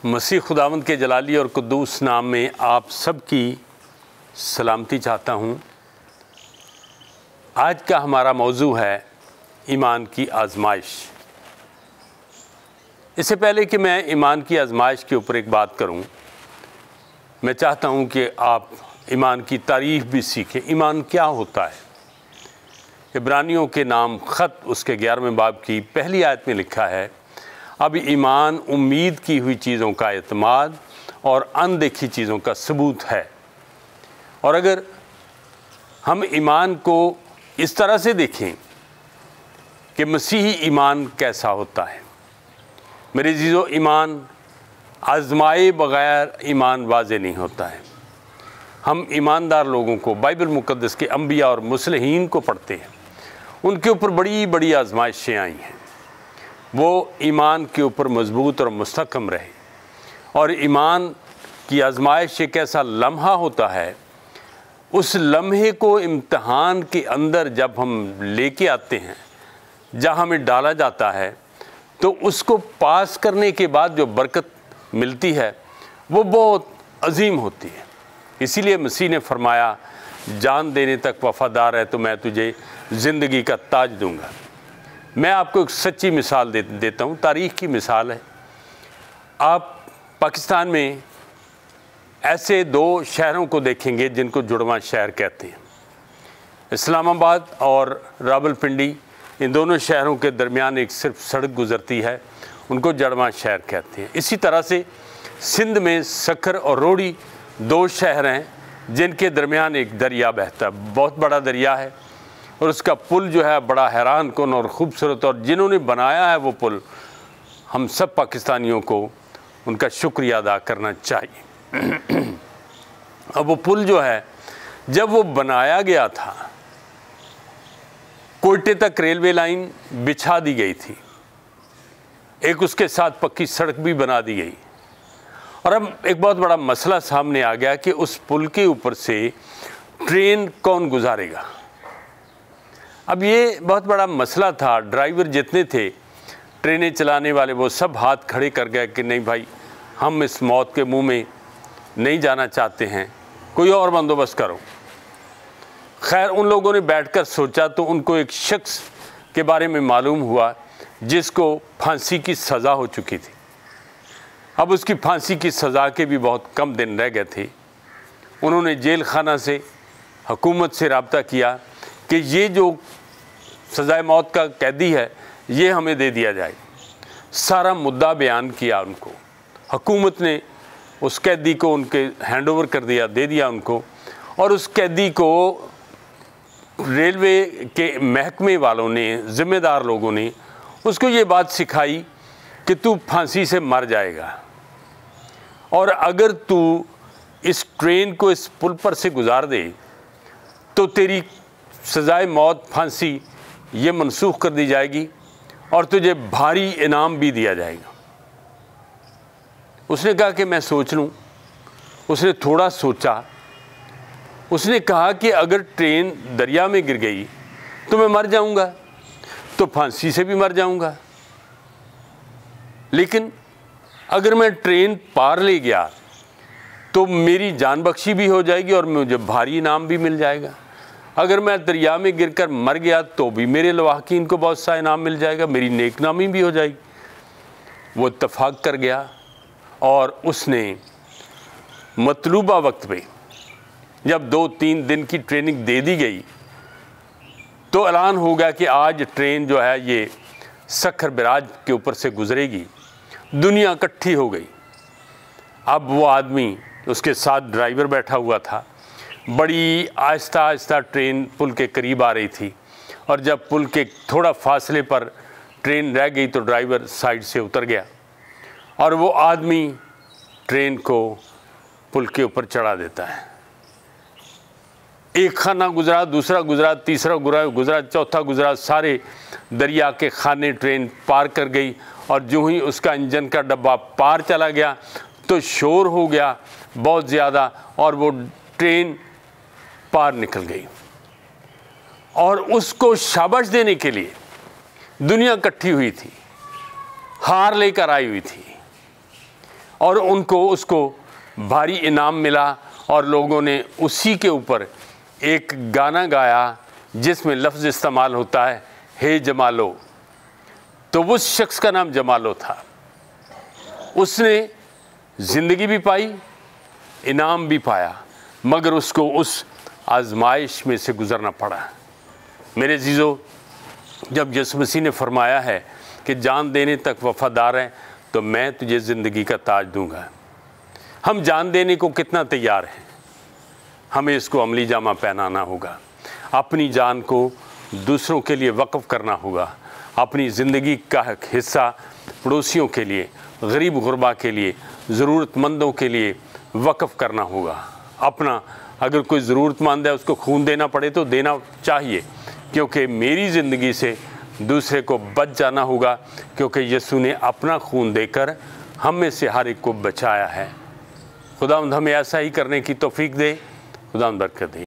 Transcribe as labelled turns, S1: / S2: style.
S1: मसीह खुदावंद के जलाली और कुद्दूस नाम में आप सबकी सलामती चाहता हूँ। आज का हमारा मौजू है ईमान की आजमाइश। इससे पहले कि मैं ईमान की आजमाइश के ऊपर एक बात करूँ, मैं चाहता हूँ कि आप ईमान की तारीफ़ भी सीखें। ईमान क्या होता है? इब्रानियों के नाम ख़त उसके 11वें बाब की पहली आयत में लिखा है, अब ईमान उम्मीद की हुई चीज़ों का एतमाद और अनदेखी चीज़ों का सबूत है। और अगर हम ईमान को इस तरह से देखें कि मसीही ईमान कैसा होता है, मेरे अज़ीज़ों, ईमान आज़माए बग़ैर ईमान वाज़े नहीं होता है। हम ईमानदार लोगों को बाइबल मुक़द्दस के अंबिया और मुस्लिहीन को पढ़ते हैं, उनके ऊपर बड़ी बड़ी आज़माइशें आई हैं। वो ईमान के ऊपर मजबूत और मुस्तहकम रहे। और ईमान की आज़माइश एक ऐसा लम्हा होता है, उस लम्हे को इम्तहान के अंदर जब हम लेके आते हैं, जहाँ हमें डाला जाता है, तो उसको पास करने के बाद जो बरकत मिलती है वो बहुत अजीम होती है। इसीलिए मसीह ने फरमाया, जान देने तक वफ़ादार है तो मैं तुझे ज़िंदगी का ताज दूंगा। मैं आपको एक सच्ची मिसाल देता हूँ, तारीख़ की मिसाल है। आप पाकिस्तान में ऐसे दो शहरों को देखेंगे जिनको जुड़वां शहर कहते हैं। इस्लामाबाद और रावलपिंडी, इन दोनों शहरों के दरमियान एक सिर्फ सड़क गुज़रती है, उनको जुड़वां शहर कहते हैं। इसी तरह से सिंध में सखर और रोड़ी दो शहर हैं जिनके दरमियान एक दरिया बहता है, बहुत बड़ा दरिया है, और उसका पुल जो है बड़ा हैरान कुन और ख़ूबसूरत। और जिन्होंने बनाया है वो पुल, हम सब पाकिस्तानियों को उनका शुक्रिया अदा करना चाहिए। अब वो पुल जो है, जब वो बनाया गया था, कोयटे तक रेलवे लाइन बिछा दी गई थी, एक उसके साथ पक्की सड़क भी बना दी गई। और अब एक बहुत बड़ा मसला सामने आ गया कि उस पुल के ऊपर से ट्रेन कौन गुजारेगा। अब ये बहुत बड़ा मसला था। ड्राइवर जितने थे, ट्रेनें चलाने वाले, वो सब हाथ खड़े कर गए कि नहीं भाई, हम इस मौत के मुंह में नहीं जाना चाहते हैं, कोई और बंदोबस्त करो। खैर, उन लोगों ने बैठकर सोचा तो उनको एक शख्स के बारे में मालूम हुआ जिसको फांसी की सज़ा हो चुकी थी। अब उसकी फांसी की सज़ा के भी बहुत कम दिन रह गए थे। उन्होंने जेल खाना से, हुकूमत से रब्ता किया कि ये जो सज़ाए मौत का कैदी है, ये हमें दे दिया जाए। सारा मुद्दा बयान किया उनको। हुकूमत ने उस कैदी को उनके हैंड ओवर कर दिया, दे दिया उनको। और उस कैदी को रेलवे के महकमे वालों ने, ज़िम्मेदार लोगों ने उसको ये बात सिखाई कि तू फांसी से मर जाएगा, और अगर तू इस ट्रेन को इस पुल पर से गुजार दे तो तेरी सज़ाए मौत, फांसी, ये मनसूख कर दी जाएगी और तुझे भारी इनाम भी दिया जाएगा। उसने कहा कि मैं सोच लूँ। उसने थोड़ा सोचा। उसने कहा कि अगर ट्रेन दरिया में गिर गई तो मैं मर जाऊँगा, तो फांसी से भी मर जाऊँगा। लेकिन अगर मैं ट्रेन पार ले गया तो मेरी जान बख्शी भी हो जाएगी और मुझे भारी इनाम भी मिल जाएगा। अगर मैं दरिया में गिरकर मर गया तो भी मेरे लवाहकीन को बहुत सा इनाम मिल जाएगा, मेरी नेकनामी भी हो जाएगी। वो इत्तफाक कर गया और उसने मतलूबा वक्त पे, जब 2-3 दिन की ट्रेनिंग दे दी गई, तो ऐलान हो गया कि आज ट्रेन जो है ये सखर बराज के ऊपर से गुजरेगी। दुनिया इकट्ठी हो गई। अब वो आदमी, उसके साथ ड्राइवर बैठा हुआ था। बड़ी आहिस्ता आहिस्ता ट्रेन पुल के करीब आ रही थी, और जब पुल के थोड़ा फासले पर ट्रेन रह गई तो ड्राइवर साइड से उतर गया और वो आदमी ट्रेन को पुल के ऊपर चढ़ा देता है। एक खाना गुजरा, दूसरा गुजरा, तीसरा गुजरा, चौथा गुजरा, सारे दरिया के खाने ट्रेन पार कर गई। और जो ही उसका इंजन का डब्बा पार चला गया तो शोर हो गया बहुत ज़्यादा, और वो ट्रेन पार निकल गई। और उसको शाबाश देने के लिए दुनिया इकट्ठी हुई थी, हार लेकर आई हुई थी। और उसको भारी इनाम मिला और लोगों ने उसी के ऊपर एक गाना गाया जिसमें लफ्ज़ इस्तेमाल होता है, हे जमालो। तो उस शख्स का नाम जमालो था। उसने ज़िंदगी भी पाई, इनाम भी पाया, मगर उसको उस आजमाइश में से गुज़रना पड़ा। मेरे अज़ीज़ों, जब यीशु मसीह ने फरमाया है कि जान देने तक वफ़ादार है तो मैं तुझे ज़िंदगी का ताज दूंगा, हम जान देने को कितना तैयार हैं? हमें इसको अमली जामा पहनाना होगा, अपनी जान को दूसरों के लिए वक़्फ़ करना होगा, अपनी ज़िंदगी का हिस्सा पड़ोसियों के लिए, गरीब गुरबा के लिए, ज़रूरतमंदों के लिए वक़्फ़ करना होगा। अपना अगर कोई ज़रूरतमंद है उसको खून देना पड़े तो देना चाहिए, क्योंकि मेरी ज़िंदगी से दूसरे को बच जाना होगा, क्योंकि यीशु ने अपना खून देकर हम में से हर एक को बचाया है। खुदावंद हमें ऐसा ही करने की तौफीक दे, खुदावंद बरकत दे।